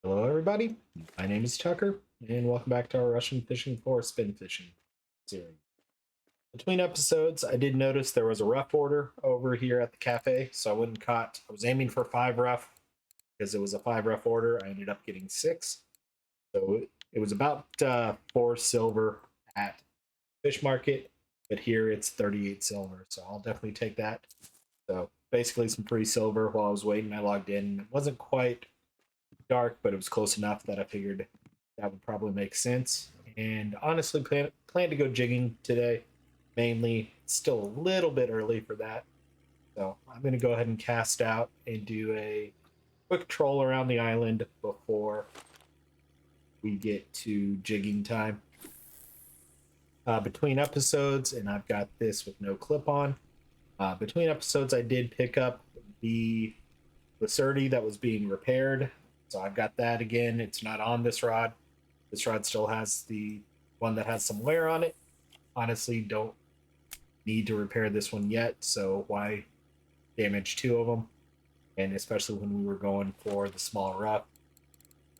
Hello, everybody. My name is Tucker, and welcome back to our Russian fishing for spin fishing series. Between episodes, I did notice there was a rough order over here at the cafe, so I went and caught. I was aiming for 5 rough because it was a 5 rough order. I ended up getting 6, so it was about 4 silver at fish market, but here it's 38 silver, so I'll definitely take that. So basically, some free silver while I was waiting. I logged in. It wasn't quite dark, but it was close enough that I figured that would probably make sense. And honestly, plan to go jigging today. Mainly, still a little bit early for that, so I'm going to go ahead and cast out and do a quick troll around the island before we get to jigging time. Between episodes, and I've got this with no clip on. Between episodes, I did pick up the Lacerti that was being repaired. So I've got that again. It's not on this rod. This rod still has the one that has some wear on it. Honestly, don't need to repair this one yet. So why damage 2 of them? And especially when we were going for the small rough,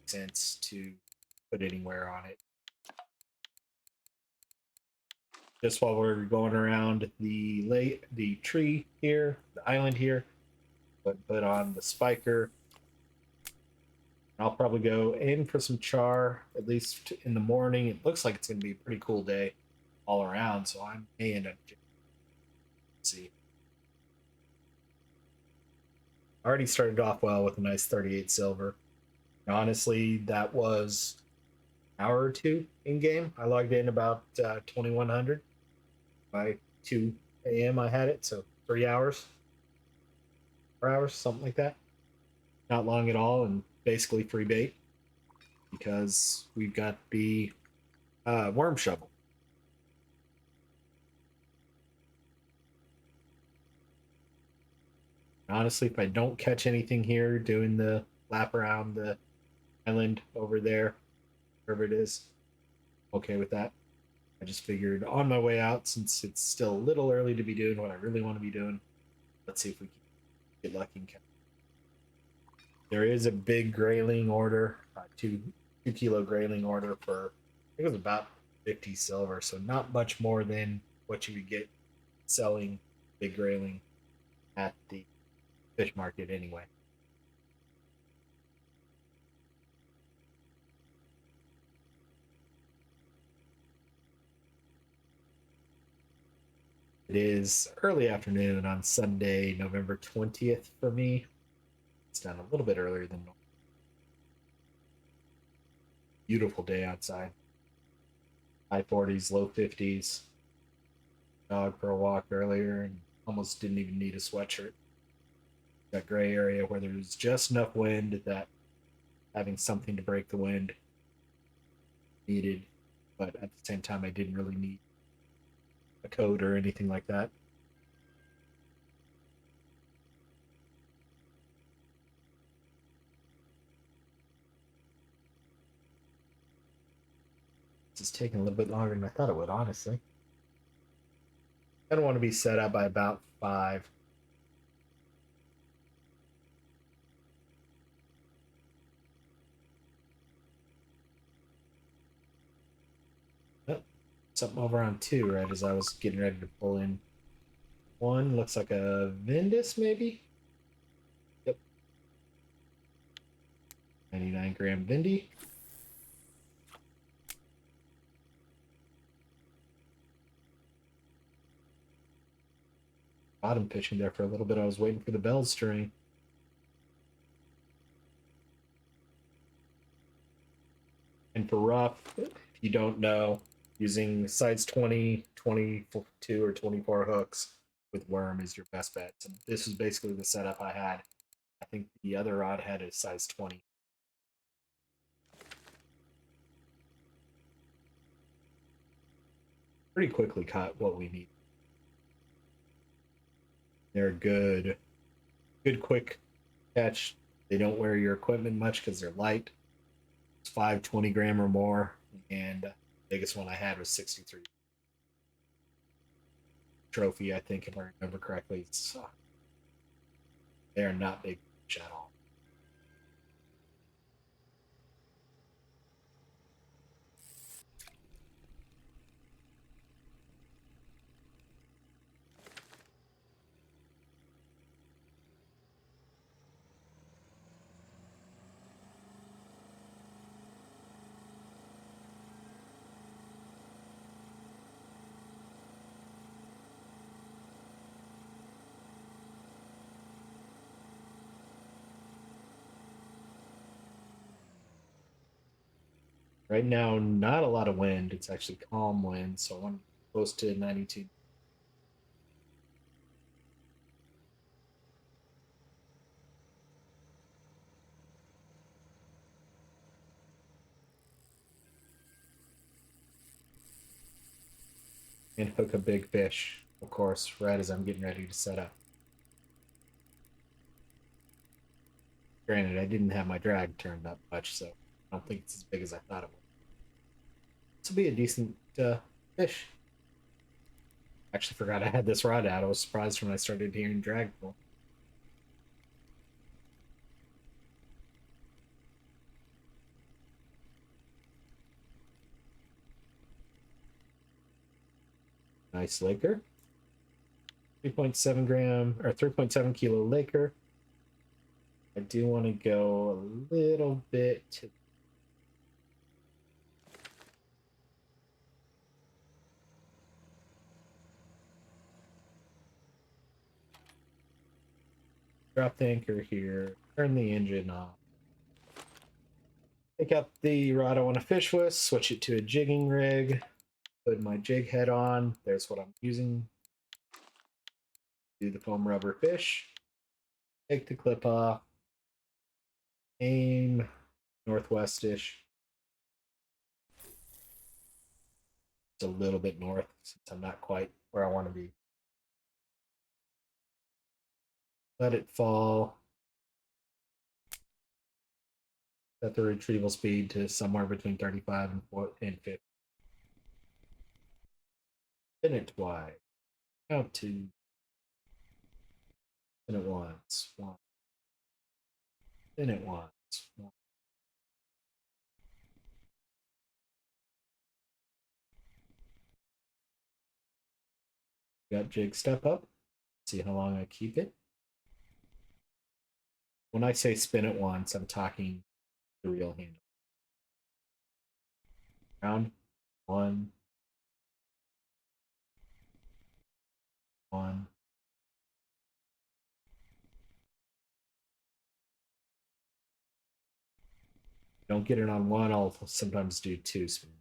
makes sense to put any wear on it. Just while we're going around the tree here, the island here, put on the spiker. I'll probably go in for some char, at least in the morning. It looks like it's going to be a pretty cool day all around, so I may end up. Let's see. I already started off well with a nice 38 silver. And honestly, that was an hour or two in game. I logged in about 2100. By 2 a.m. I had it, so 3 hours, 4 hours, something like that. Not long at all, and basically free bait because we've got the worm shovel. Honestly, if I don't catch anything here doing the lap around the island over there, wherever it is, okay with that. I just figured on my way out, since it's still a little early to be doing what I really want to be doing, let's see if we can get lucky and catch. There is a big grayling order, 2 kilo grayling order for, I think it was about 50 silver, so not much more than what you would get selling big grayling at the fish market anyway. It is early afternoon on Sunday, November 20th for me. It's done a little bit earlier than normal. Beautiful day outside. High 40s, low 50s. Dog for a walk earlier and almost didn't even need a sweatshirt. That gray area where there's just enough wind that having something to break the wind needed, but at the same time, I didn't really need a coat or anything like that. This is taking a little bit longer than I thought it would, honestly. I don't want to be set up by about 5. Oh, something over on 2, right as I was getting ready to pull in 1. Looks like a Vindus, maybe? Yep. 99-gram Vindy. Bottom fishing there for a little bit. I was waiting for the bells to ring. And for rough, if you don't know, using size 20, 22, or 24 hooks with worm is your best bet. So this is basically the setup I had. I think the other rod had a size 20. Pretty quickly caught what we need. They're good quick catch. They don't wear your equipment much because they're light. It's 520-gram or more, and the biggest one I had was 63 trophy, I think, if I remember correctly. They are not big fish at all. Right now, not a lot of wind. It's actually calm wind, so I'm close to 92. And hook a big fish, of course, right as I'm getting ready to set up. Granted, I didn't have my drag turned up much, so I don't think it's as big as I thought it would. This will be a decent fish. Actually forgot I had this rod out. I was surprised when I started hearing drag pull. Nice Laker. 3.7 gram or 3.7 kilo Laker. I do want to go a little bit to drop the anchor here, turn the engine off. Pick up the rod I want to fish with, switch it to a jigging rig, put my jig head on. There's what I'm using. Do the foam rubber fish. Take the clip off. Aim northwestish. It's a little bit north since I'm not quite where I want to be. Let it fall. Set the retrieval speed to somewhere between 35 and 50. Spin it twice. Count two. Spin it once. One. Spin it once. One. Got jig step up. See how long I keep it. When I say spin it once, I'm talking the reel handle. Round one. One. Don't get it on one, I'll sometimes do two spins.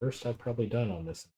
First I've probably done on this.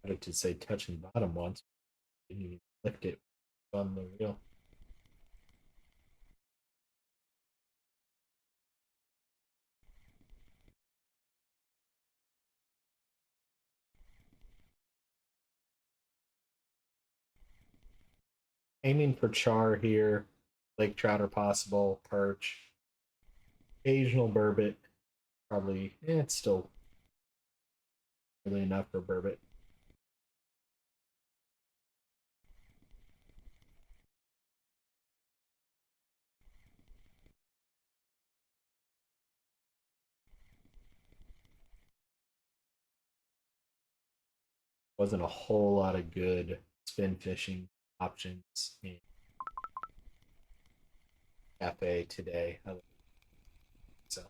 I had to say touching bottom once. Didn't even lift it on the reel. Aiming for char here. Lake trout are possible. Perch. Occasional burbot. Probably, it's still really enough for burbot. Wasn't a whole lot of good spin fishing options in cafe today. So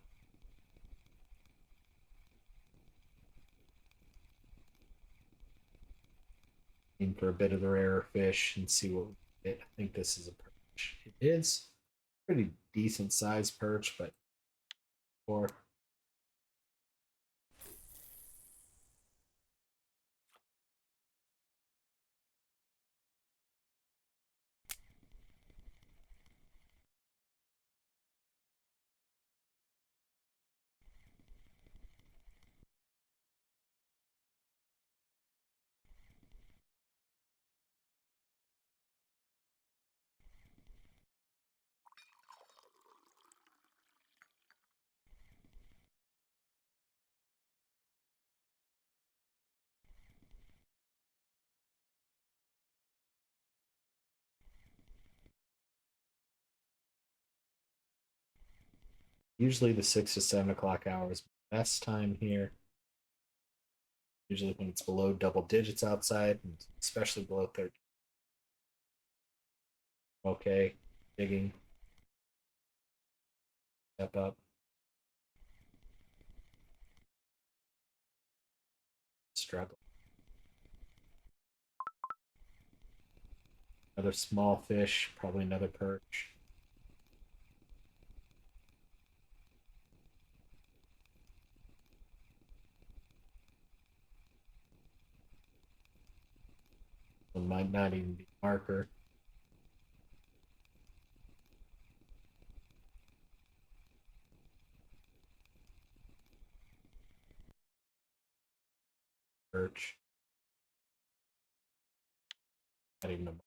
aim for a bit of the rarer fish and see what we get. I think this is a perch. It is pretty decent sized perch, but for Usually the 6 to 7 o'clock hour is best time here. Usually when it's below double digits outside, and especially below 30. Okay, jigging, step up, struggle. Another small fish, probably another perch. It might not even be a marker. Perch. Not even a marker.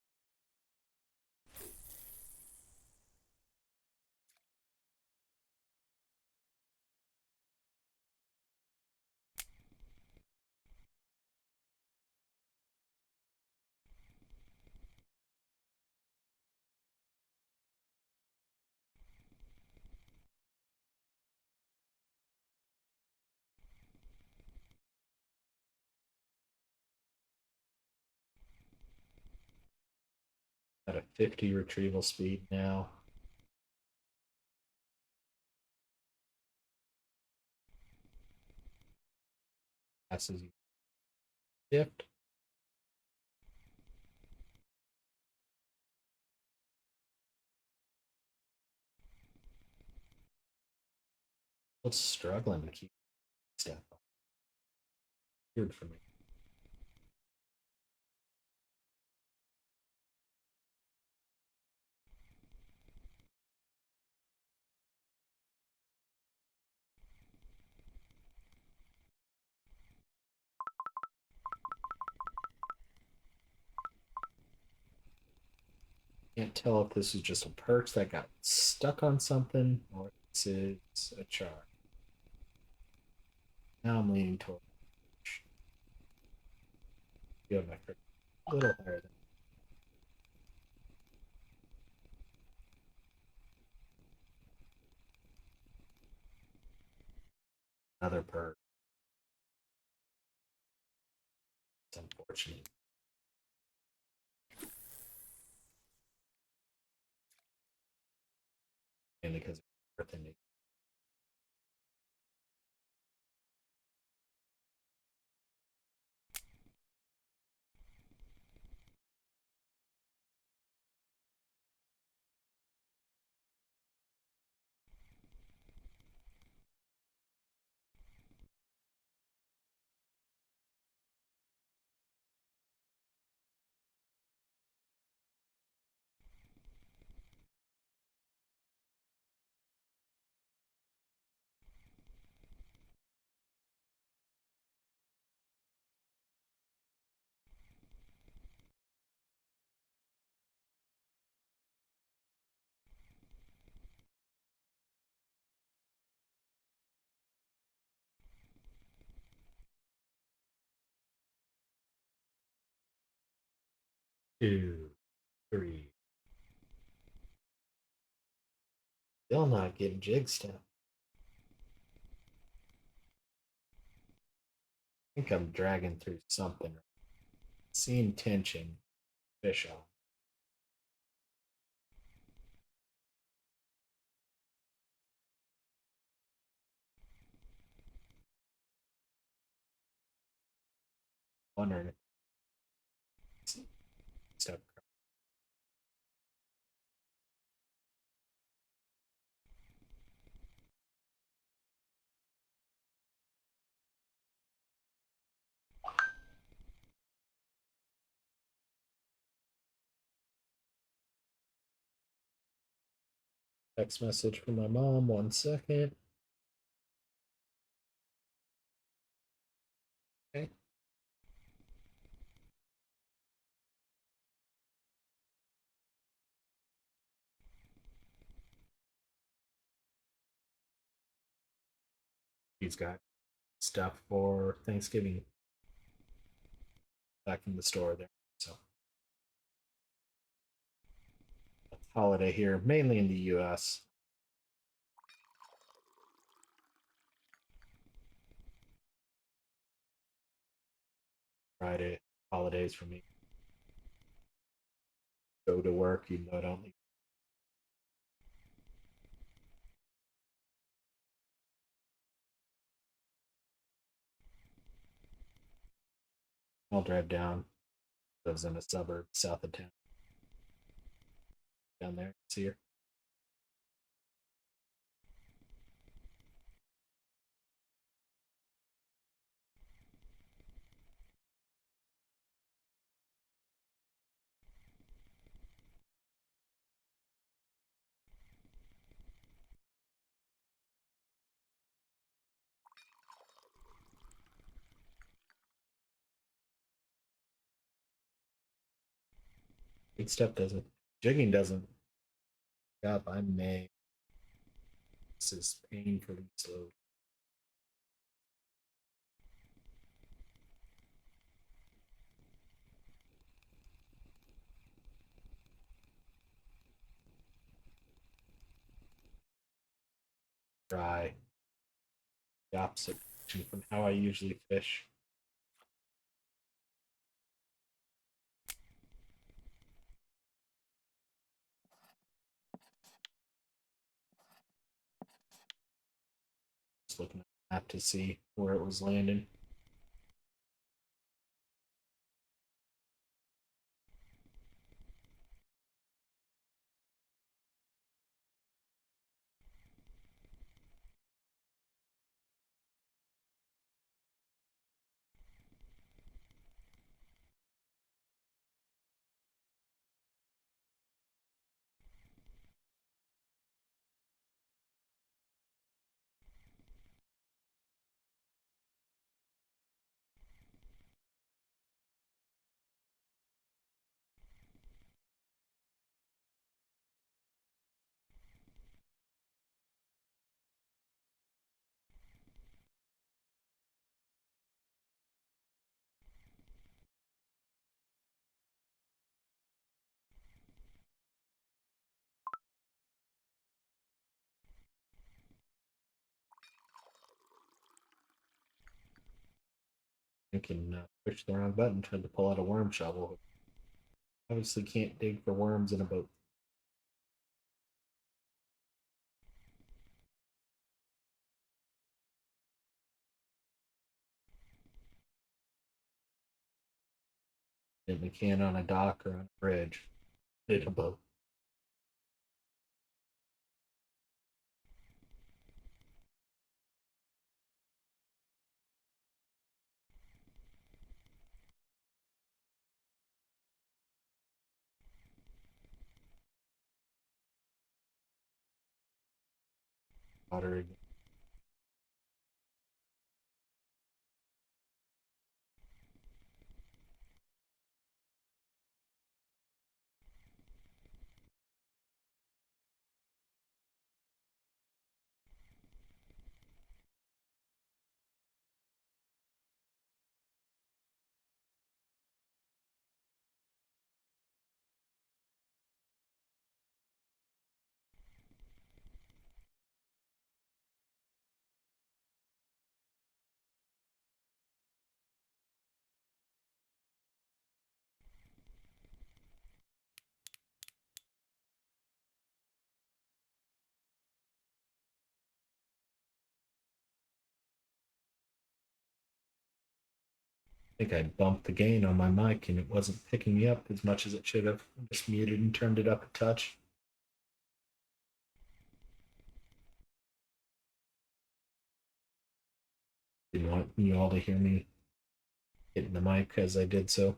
At a 50 retrieval speed now. Passes you. Dipped. Still struggling to keep step up. Weird for me. Can't tell if this is just a perch that got stuck on something or if this is a char. Now I'm leaning toward perch. You have my perch a little higher than another perch. It's unfortunate. And because of earth and two, three. Still not getting jig step. I think I'm dragging through something. Seeing tension. Fish on. Wondering if step. Text message from my mom. 1 second. Okay. He's got stuff for Thanksgiving back from the store there. So holiday here, mainly in the US. Friday holidays for me. Go to work even though I don't leave. I'll drive down. Lives in a suburb south of town. Down there, see her. Big step doesn't. Jigging doesn't. Up, I may. This is painfully slow. Dry. The opposite from how I usually fish. Just looking at the map to see where it was landing. Thinking push the wrong button, tried to pull out a worm shovel. Obviously can't dig for worms in a boat. Certainly can on a dock or on a bridge. In a boat. Water again. I think I bumped the gain on my mic and it wasn't picking me up as much as it should have. I just muted and turned it up a touch. Didn't want you all to hear me hitting the mic as I did so.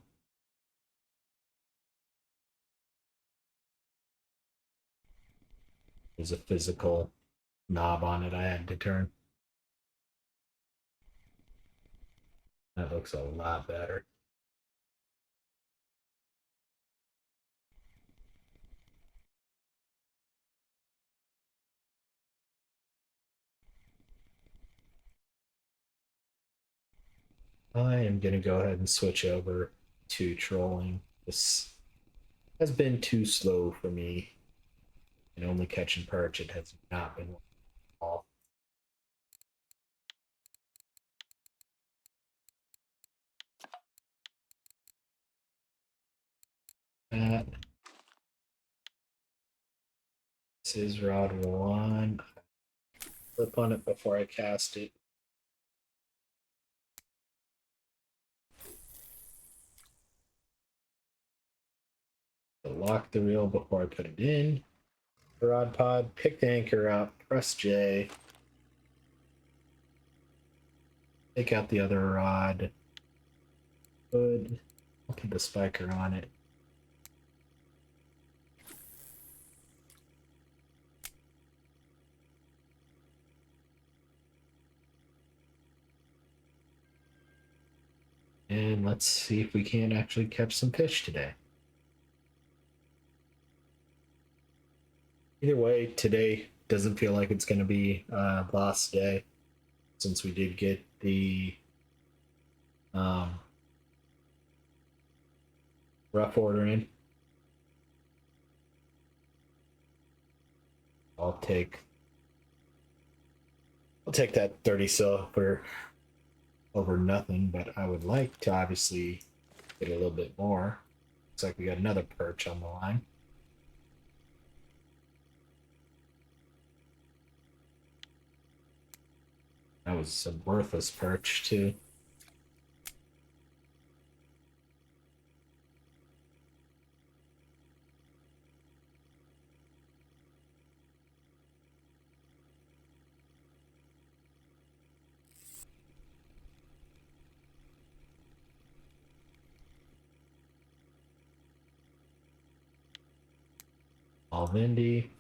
There's a physical knob on it I had to turn. That looks a lot better. I am going to go ahead and switch over to trolling. This has been too slow for me. And only catching perch, it has not been all. that. This is rod 1. Flip on it before I cast it. Lock the reel before I put it in. The rod pod, pick the anchor up, press J. Take out the other rod. I'll put the spiker on it. And let's see if we can actually catch some fish today. Either way, today doesn't feel like it's going to be a boss day, since we did get the rough order in. I'll take that 30 silver over nothing, but I would like to obviously get a little bit more. Looks like we got another perch on the line. That was a worthless perch too. All Vindy.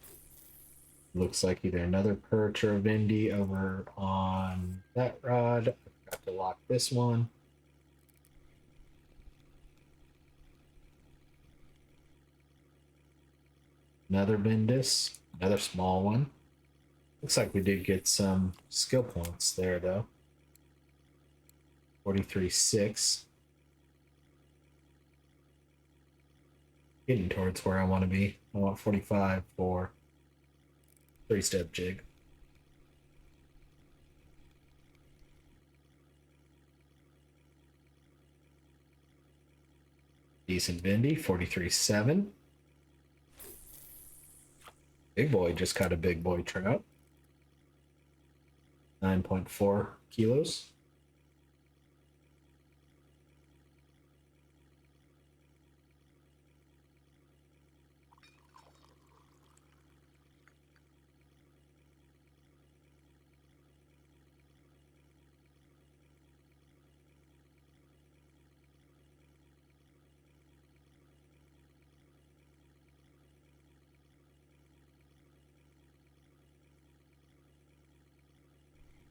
Looks like either another perch or a Vindy over on that rod. I forgot to lock this one. Another Bindus, another small one. Looks like we did get some skill points there though. 43.6. Getting towards where I want to be. I want 45 for 3-step jig. Decent Vindy, 43.7. Big boy just caught a big boy trout. 9.4 kilos.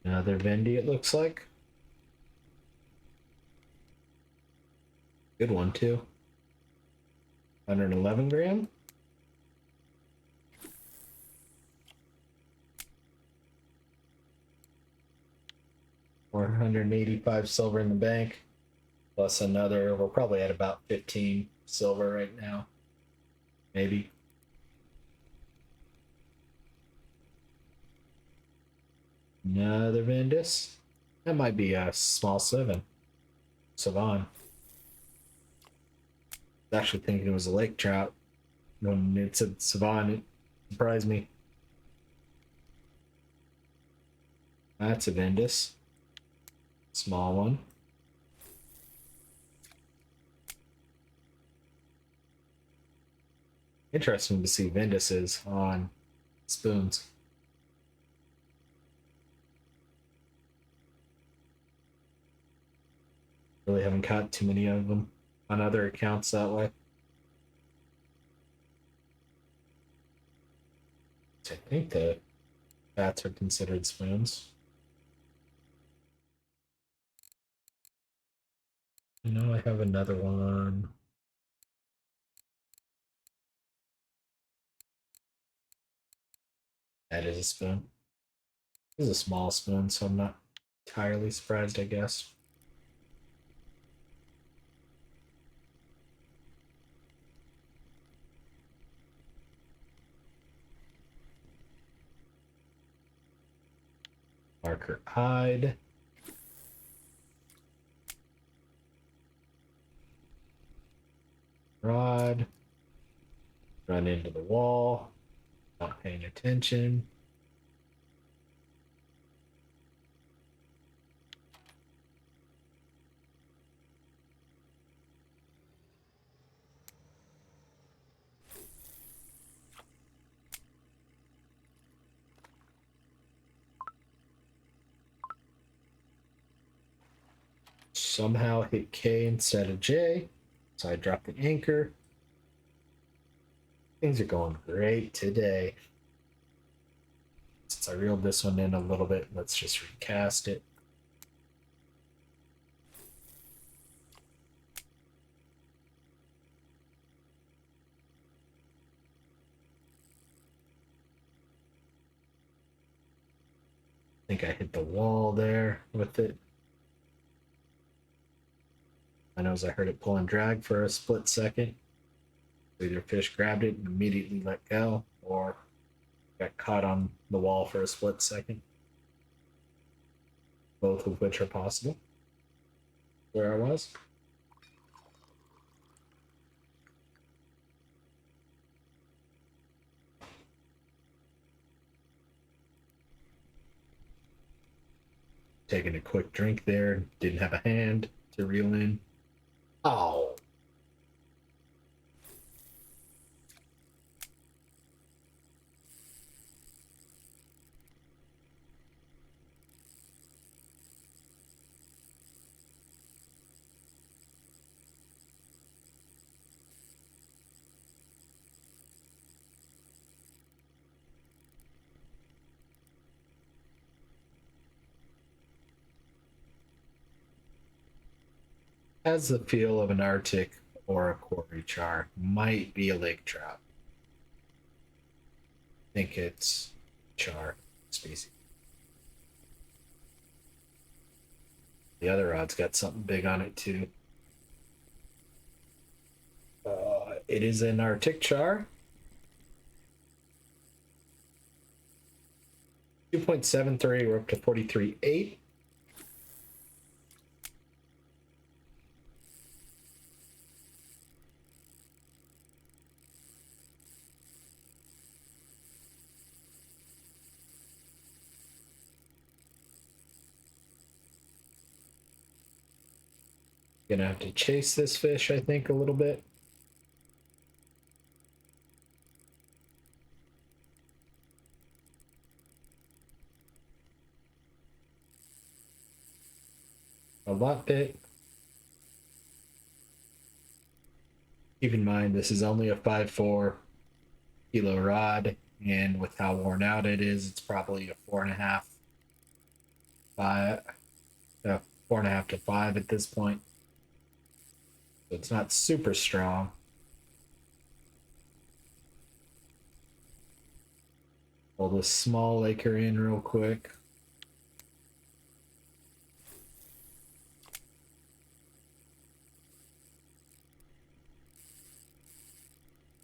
Another Vindy, it looks like. Good one, too. 111 gram. $485 silver in the bank. Plus another, we're probably at about 15 silver right now. Maybe. Another Vendus. That might be a small Savan. I was actually thinking it was a lake trout. When it said Savan, it surprised me. That's a Vendus. Small one. Interesting to see Venduses on spoons. Really haven't caught too many of them on other accounts that way. I think the bats are considered spoons. I know I have another one. That is a spoon. This is a small spoon, so I'm not entirely surprised, I guess. Marker eyed. Rod. Run into the wall, not paying attention. Somehow hit K instead of J, so I dropped the anchor. Things are going great today. Since I reeled this one in a little bit, let's just recast it. I think I hit the wall there with it. I know as I heard it pull and drag for a split second. Either fish grabbed it and immediately let go, or got caught on the wall for a split second. Both of which are possible. Where I was. Taking a quick drink there, didn't have a hand to reel in. Oh. Has the feel of an Arctic or a Kuori char. Might be a lake trout. I think it's char species. The other rod's got something big on it too. It is an Arctic char. 2.73, we're up to 43.8. Gonna have to chase this fish, I think, a little bit. A lot bit. Keep in mind, this is only a 5.4 kilo rod, and with how worn out it is, it's probably a 4.5, 4.5 to 5 at this point. So it's not super strong. Pull this small laker in real quick.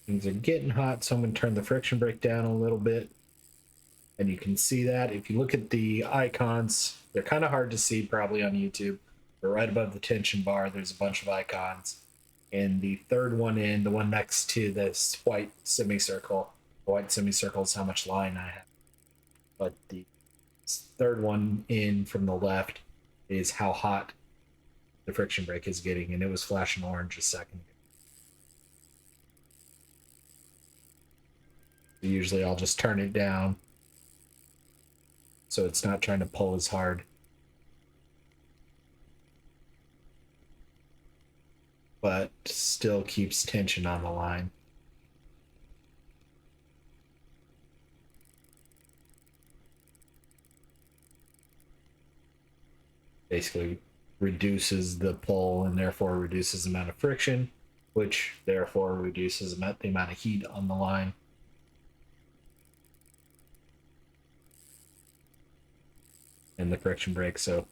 Things are getting hot, so I'm going to turn the friction brake down a little bit. And you can see that if you look at the icons, they're kind of hard to see probably on YouTube, but right above the tension bar, there's a bunch of icons. And the third one in, the one next to this white semicircle, the white semicircle is how much line I have. But the third one in from the left is how hot the friction brake is getting, and it was flashing orange a second ago. Usually I'll just turn it down so it's not trying to pull as hard. But still keeps tension on the line. Basically reduces the pull and therefore reduces the amount of friction, which therefore reduces the amount of heat on the line. And the friction brake, so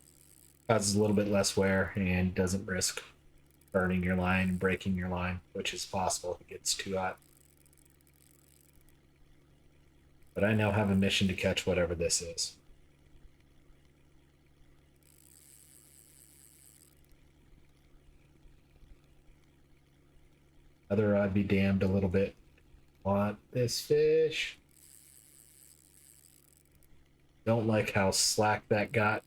causes a little bit less wear and doesn't risk burning your line and breaking your line, which is possible if it gets too hot. But I now have a mission to catch whatever this is. Other I'd be damned a little bit. Want this fish. Don't like how slack that got.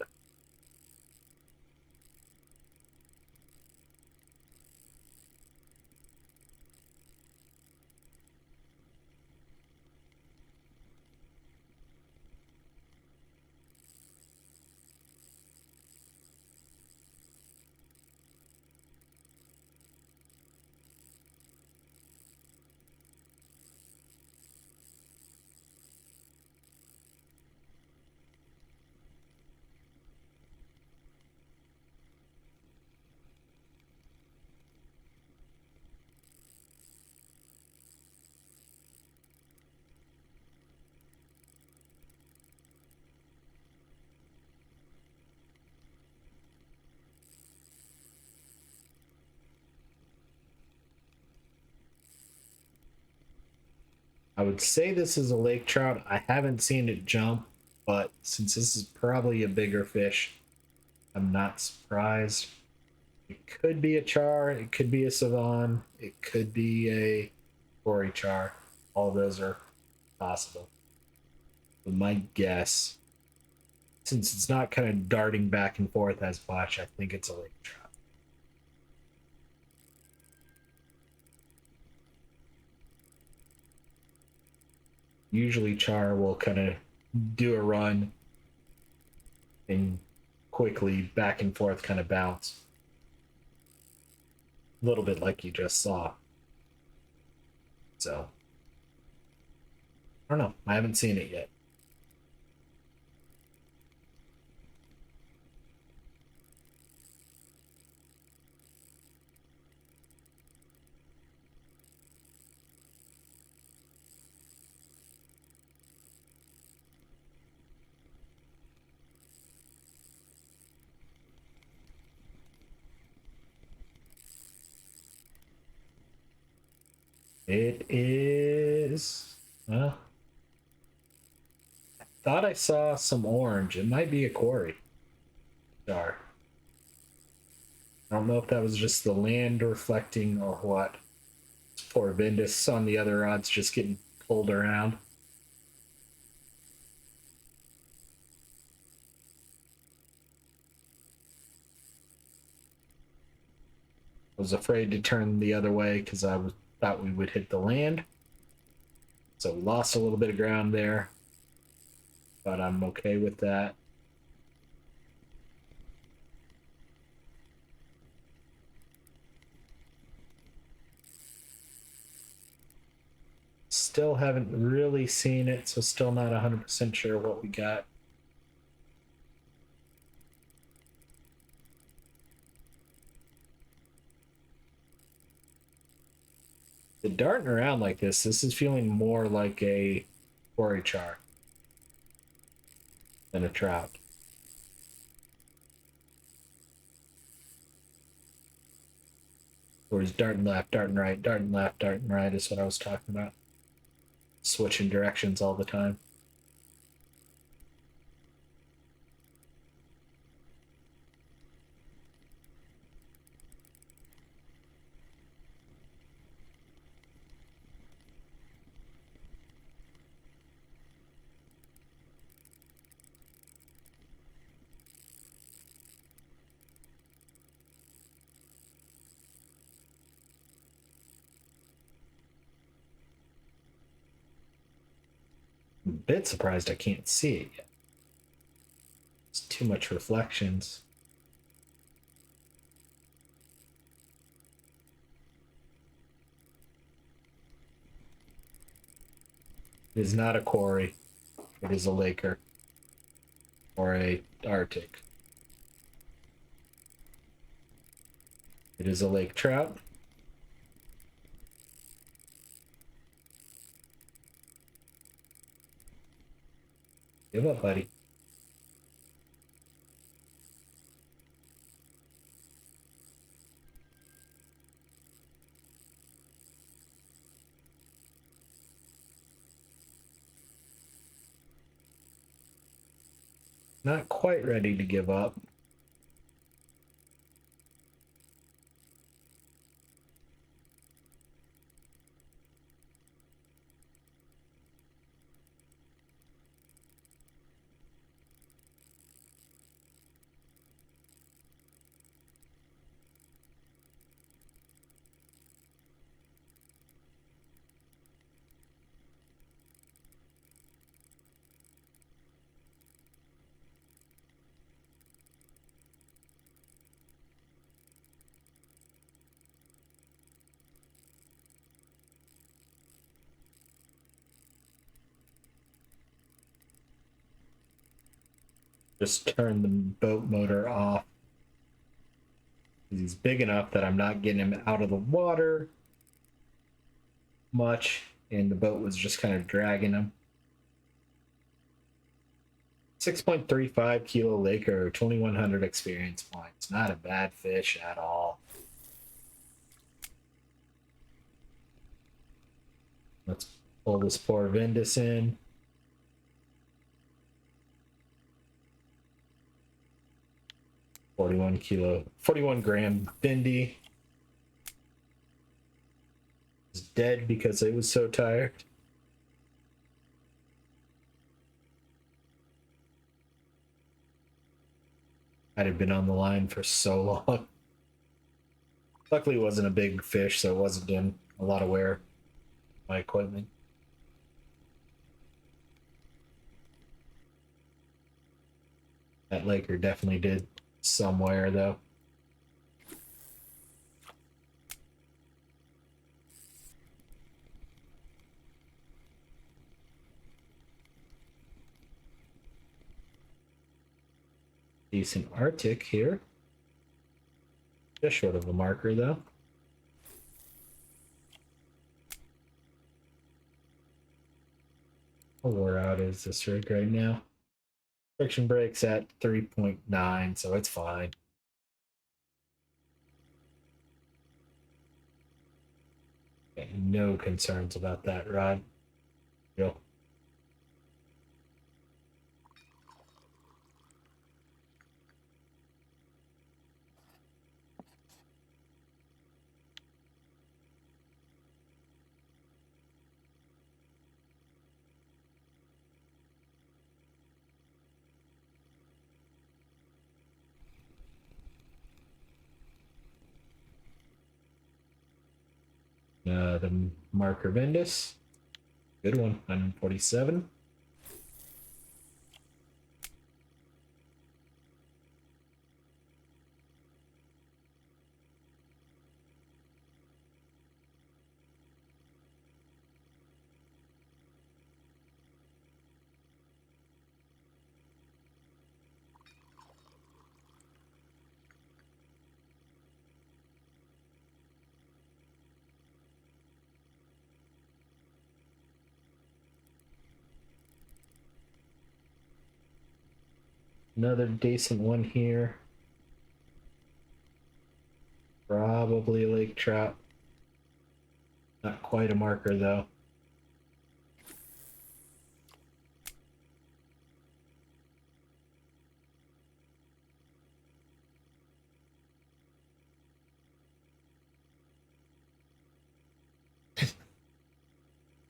I would say this is a lake trout. I haven't seen it jump, but since this is probably a bigger fish, I'm not surprised. It could be a char, it could be a savan, it could be a Kuori char. All of those are possible. But my guess, since it's not kind of darting back and forth as much, I think it's a lake trout. Usually char will kind of do a run and quickly back and forth kind of bounce. A little bit like you just saw. So, I don't know. I haven't seen it yet. It is. Well, I thought I saw some orange. It might be a Kuori char. I don't know if that was just the land reflecting or what. Poor Vindus on the other rods just getting pulled around. I was afraid to turn the other way because thought we would hit the land. So lost a little bit of ground there, but I'm okay with that. Still haven't really seen it, so still not 100% sure what we got. The darting around like this is feeling more like a Kuori char than a trout. Or he's darting left, darting right, darting left, darting right is what I was talking about. Switching directions all the time. I'm a bit surprised I can't see it yet. It's too much reflections. It is not a Kuori. It is a Laker. Or a Arctic. It is a lake trout. Give up, buddy. Not quite ready to give up. just turn the boat motor off. He's big enough that I'm not getting him out of the water much, and the boat was just kind of dragging him. 6.35 kilo Laker, 2100 experience points. Not a bad fish at all. Let's pull this poor Vindus in. $41 gram Bindi. Is dead because it was so tired. I'd have been on the line for so long. Luckily, it wasn't a big fish, so it wasn't doing a lot of wear my equipment. That Laker definitely did some wear, though. Decent Arctic here. Just short of a marker, though. How wore out is this rig right now? Friction brake's at 3.9, so it's fine. No concerns about that rod. Go. The marker Vindus. Good one, 147. Another decent one here. Probably a lake trout. Not quite a marker though.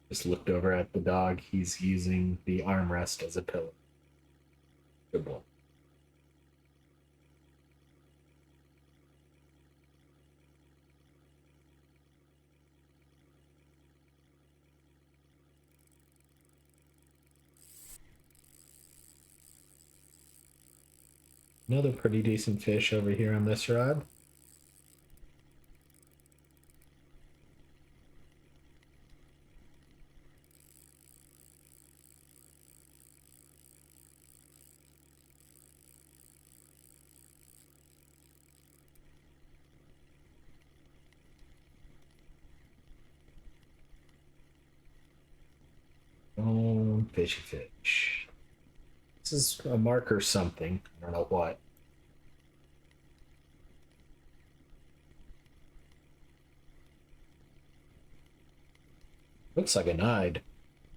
Just looked over at the dog. He's using the armrest as a pillow. Good boy. Another pretty decent fish over here on this rod. Oh, fishy fish. This is a marker something. I don't know what. Looks like an eyed.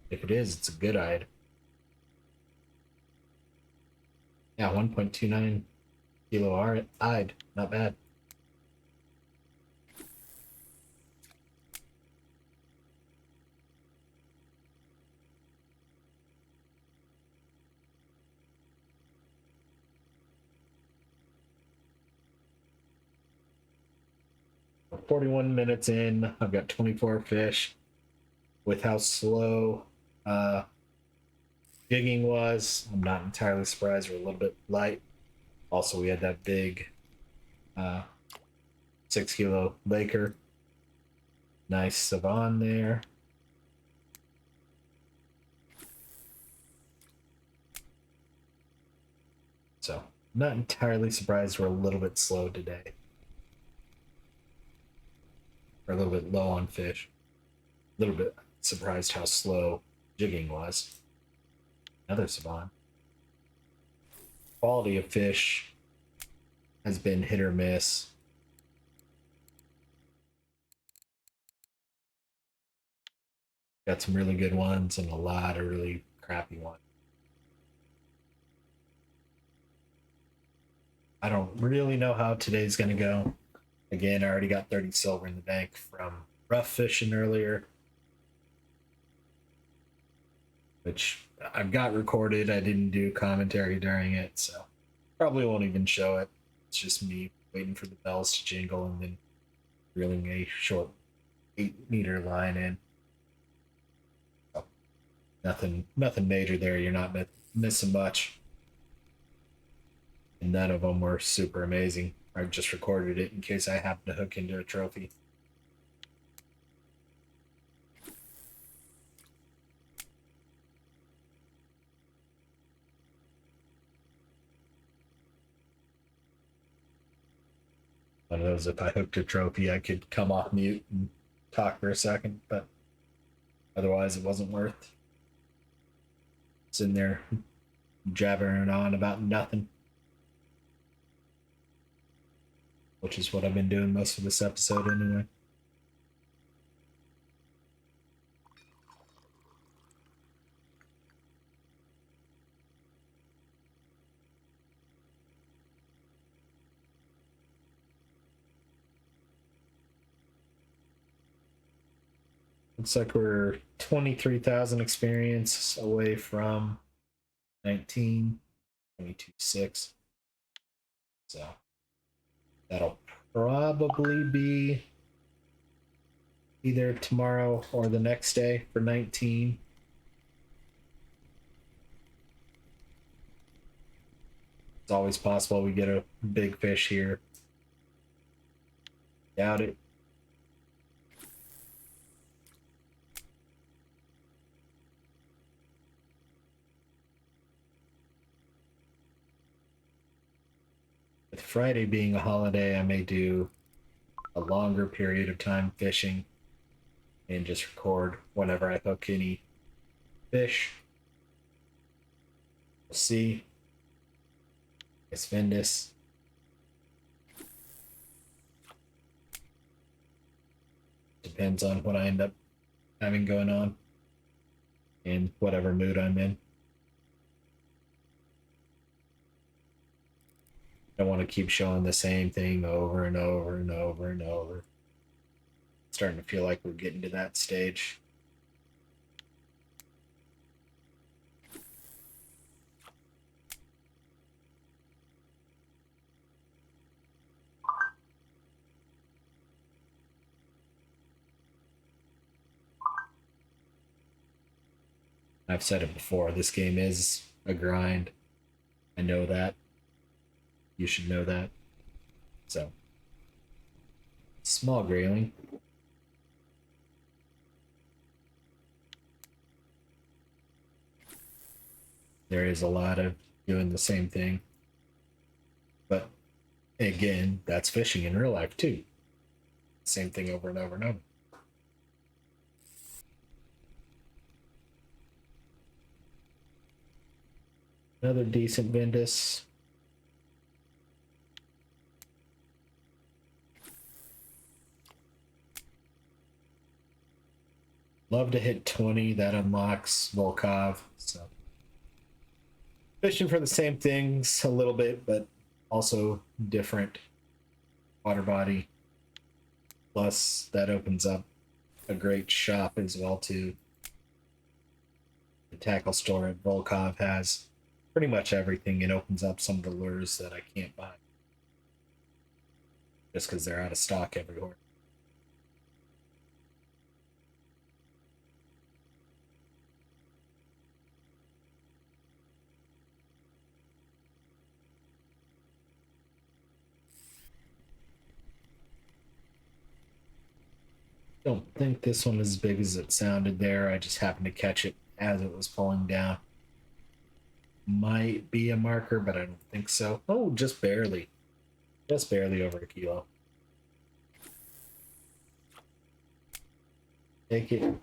If it is, it's a good eyed. Yeah, 1.29 kilo eyed. Not bad. We're 41 minutes in. I've got 24 fish. With how slow jigging was, I'm not entirely surprised. We're a little bit light. Also, we had that big 6 kilo Laker. Nice Savon there. Not entirely surprised we're a little bit slow today. We're a little bit low on fish. A little bit surprised how slow jigging was. Another savant. Quality of fish has been hit or miss. Got some really good ones and a lot of really crappy ones. I don't really know how today's going to go. Again, I already got 30 silver in the bank from rough fishing earlier, which I've got recorded. I didn't do commentary during it, so probably won't even show it. It's just me waiting for the bells to jingle and then reeling a short 8-meter line in. So nothing major there. You're not missing much. And none of them were super amazing. I just recorded it in case I happen to hook into a trophy. One of those, if I hooked a trophy, I could come off mute and talk for a second, but otherwise it wasn't worth sitting there jabbering on about nothing, which is what I've been doing most of this episode anyway. Looks like we're 23,000 experience away from 19, 22.6. So that'll probably be either tomorrow or the next day for 19. It's always possible we get a big fish here. Doubt it. With Friday being a holiday, I may do a longer period of time fishing and just record whenever I hook any fish. We'll see. It's Vindus. Depends on what I end up having going on and whatever mood I'm in. I don't want to keep showing the same thing over and over and over and over. It's starting to feel like we're getting to that stage. I've said it before, this game is a grind. I know that. You should know that. So, small grayling. There is a lot of doing the same thing. But again, that's fishing in real life too. Same thing over and over and over. Another decent Vindus. Love to hit 20. That unlocks Volkov. So fishing for the same things a little bit, but also different water body. Plus, that opens up a great shop as well too. The tackle store at Volkov has pretty much everything. It opens up some of the lures that I can't buy just because they're out of stock everywhere. Don't think this one is as big as it sounded there. I just happened to catch it as it was pulling down. might be a marker, but I don't think so. Oh, just barely. Just barely over a kilo. Take it.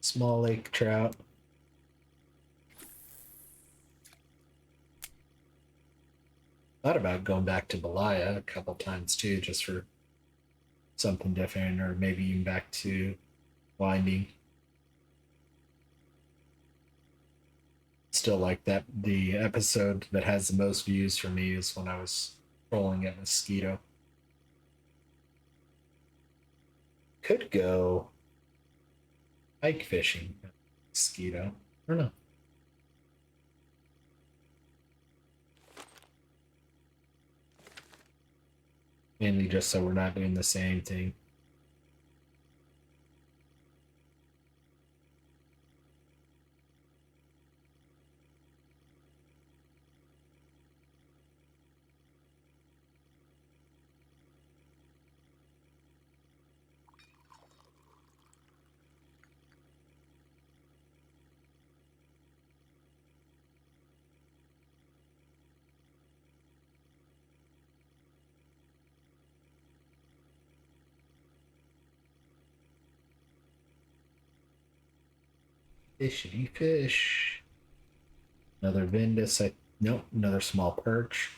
Small lake trout. Thought about going back to Belaya a couple times too, just for something different, or maybe even back to winding. Still like that. The episode that has the most views for me is when I was trolling at Mosquito. Could go pike fishing at Mosquito. I don't know. Mainly just so we're not doing the same thing. Fishy fish. Another Vindus. Nope, another small perch.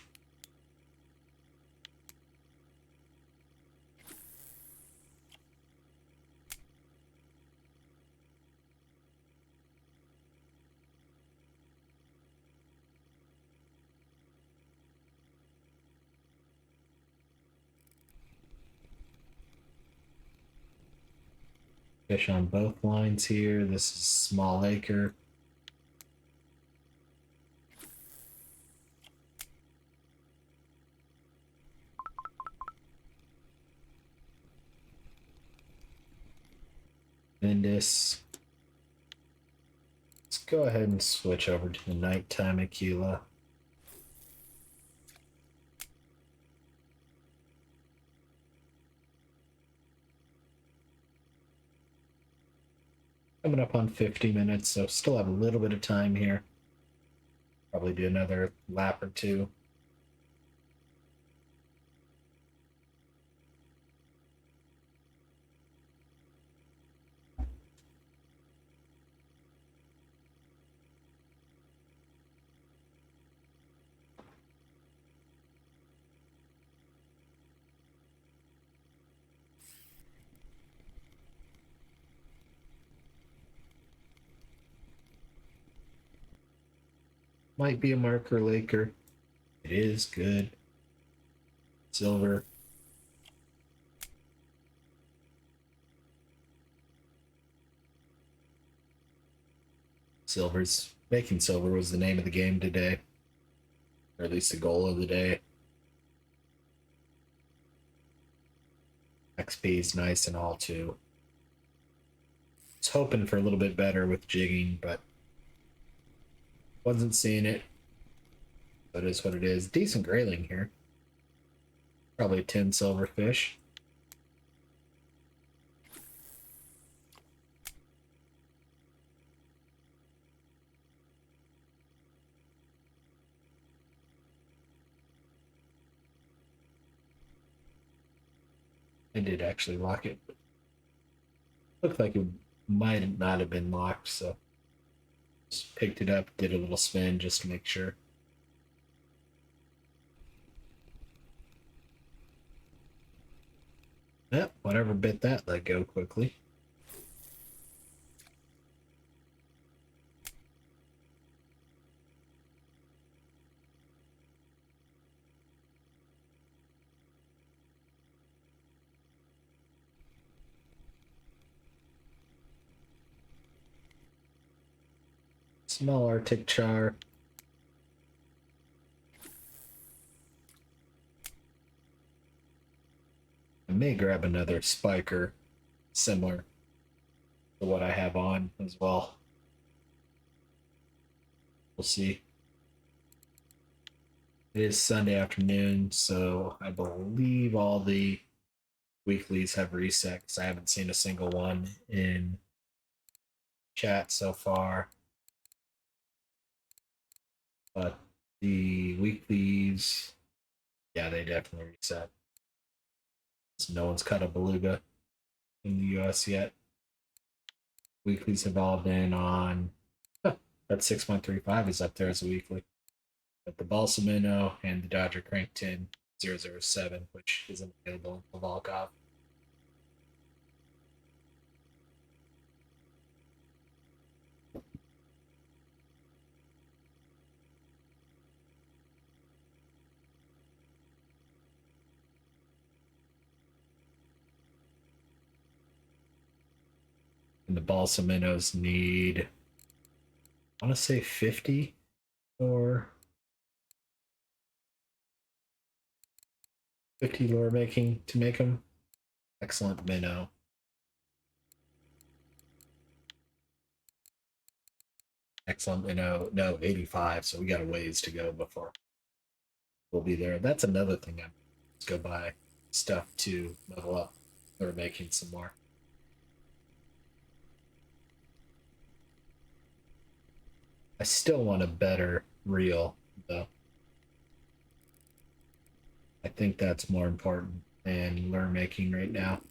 Fish on both lines here. This is small acre. Vindus. Let's go ahead and switch over to the nighttime Aquila. Coming up on 50 minutes, so still have a little bit of time here. Probably do another lap or two. Might be a marker laker. It is good. Silver. Silver's making silver was the name of the game today, or at least the goal of the day. XP is nice and all too. I was hoping for a little bit better with jigging, but wasn't seeing it. That is what it is. Decent grayling here. Probably a 10 silver fish. I did actually lock it. Looked like it might not have been locked, so just picked it up, did a little spin just to make sure. Yep, whatever bit that, let go quickly. Small Arctic char. I may grab another spiker similar to what I have on as well. We'll see. It is Sunday afternoon, so I believe all the weeklies have reset because I haven't seen a single one in chat so far. But the weeklies, yeah, they definitely reset. So no one's caught a beluga in the US yet. Weeklies have all been on. That 6.35 is up there as a weekly. But the Balsa Minnow and the Dodger Crankton 007, which isn't available in Volkov. And the Balsa Minnows need, I want to say 50 or 50 lure making to make them. Excellent minnow. Excellent minnow. No, 85. So we got a ways to go before we'll be there. That's another thing. Let's go buy stuff to level up. Lure making some more. I still want a better reel, though. I think that's more important than lure making right now.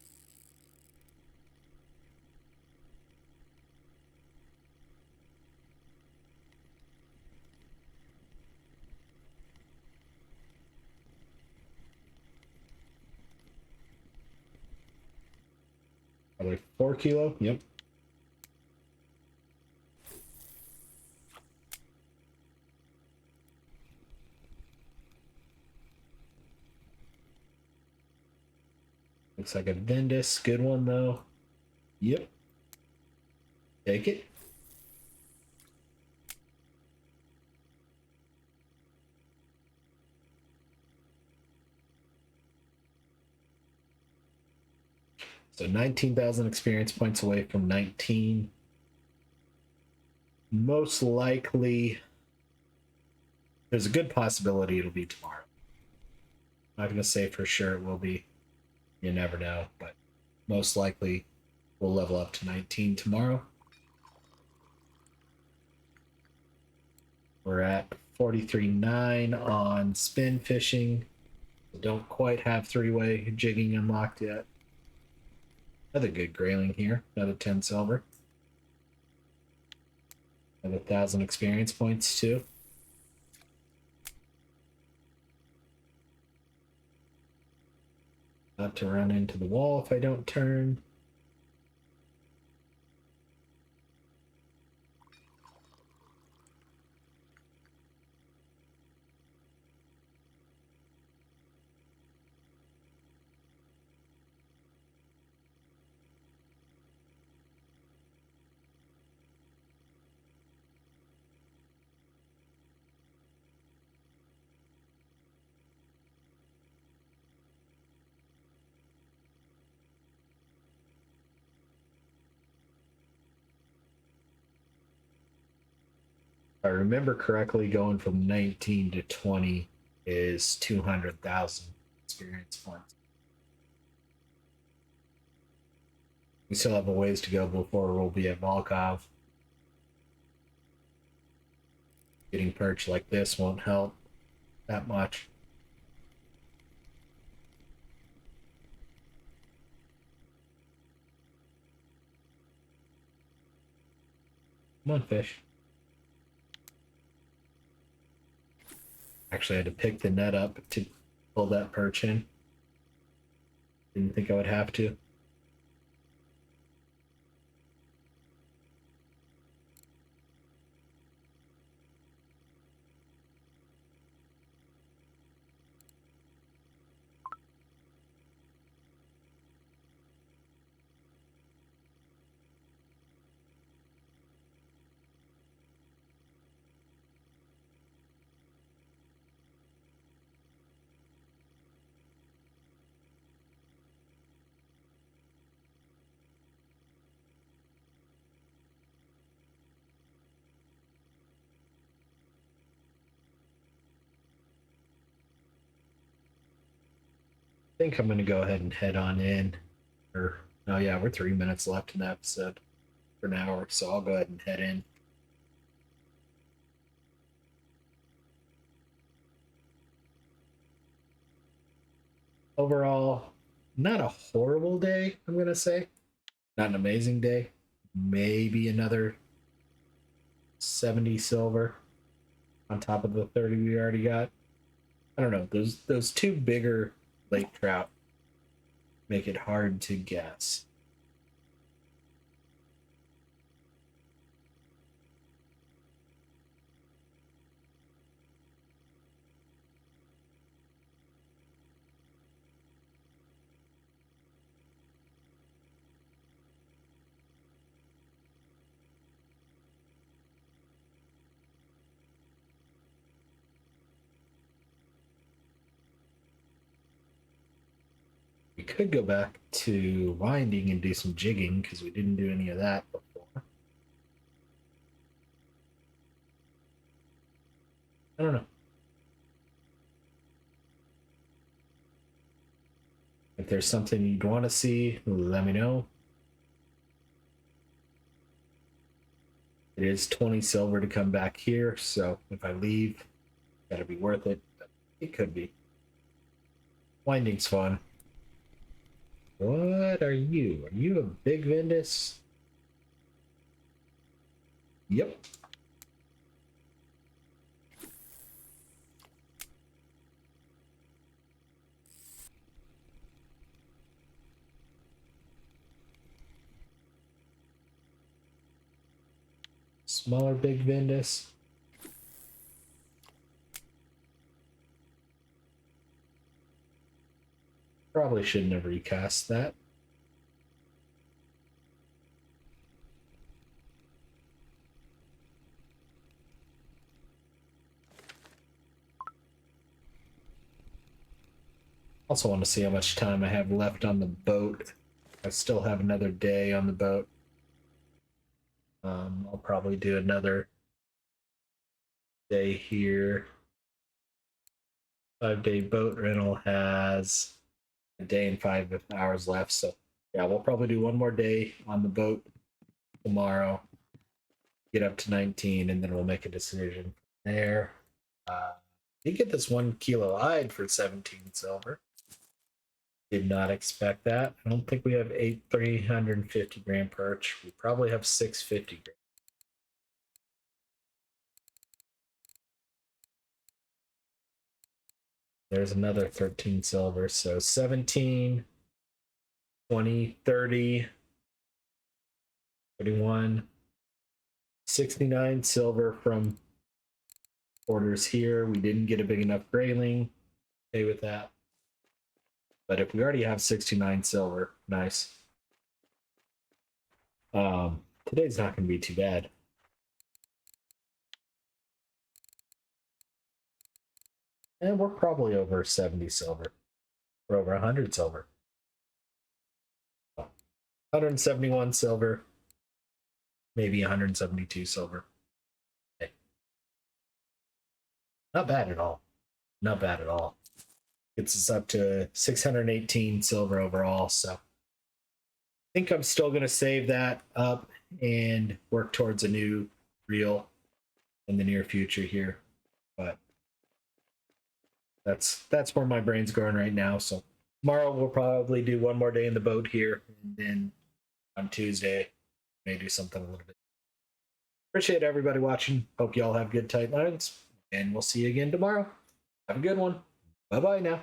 Probably 4 kilo. Yep. Looks like a Vendus. Good one, though. Yep. Take it. So 19,000 experience points away from 19. Most likely, there's a good possibility it'll be tomorrow. I'm not going to say for sure it will be. You never know, but most likely we'll level up to 19 tomorrow. We're at 43.9 on spin fishing. Don't quite have three-way jigging unlocked yet. Another good grayling here. Another 10 silver. Another 1,000 experience points too. Not to run into the wall if I don't turn. If I remember correctly, going from 19 to 20 is 200,000 experience points. We still have a ways to go before we'll be at Volkov. Getting perch like this won't help that much. Come on, fish. Actually, I had to pick the net up to pull that perch in. Didn't think I would have to. think I'm going to go ahead and head on in. Or, oh yeah, we're 3 minutes left in the episode for an hour, so I'll go ahead and head in. Overall, not a horrible day, I'm going to say. Not an amazing day. Maybe another 70 silver on top of the 30 we already got. I don't know. Those two bigger lake trout make it hard to guess. We could go back to winding and do some jigging because we didn't do any of that before. I don't know. If there's something you'd want to see, let me know. It is 20 silver to come back here, so if I leave, that'll be worth it. But it could be. Winding's fun. What are you? Are you a big Vindus? Yep. Smaller big Vindus. Probably shouldn't have recast that. Also want to see how much time I have left on the boat. I still have another day on the boat. I'll probably do another day here. 5-day boat rental has a day and 5 hours left. So yeah, we'll probably do one more day on the boat tomorrow. Get up to 19, and then we'll make a decision there. You get this 1 kilo hide for 17 silver. Did not expect that. I don't think we have 350 gram perch. We probably have 650 gram. There's another 13 silver. So 17, 20, 30, 31, 69 silver from orders here. We didn't get a big enough grayling. Okay with that. But if we already have 69 silver, nice. Today's not going to be too bad. And we're probably over 70 silver. We're over 100 silver. 171 silver. Maybe 172 silver. Okay. Not bad at all. Not bad at all. Gets us up to 618 silver overall. So I think I'm still going to save that up and work towards a new reel in the near future here. But that's where my brain's going right now. So tomorrow we'll probably do one more day in the boat here, and then on Tuesday may do something a little bit. Appreciate everybody watching. Hope you all have good tight lines, and we'll see you again tomorrow. Have a good one. Bye bye now.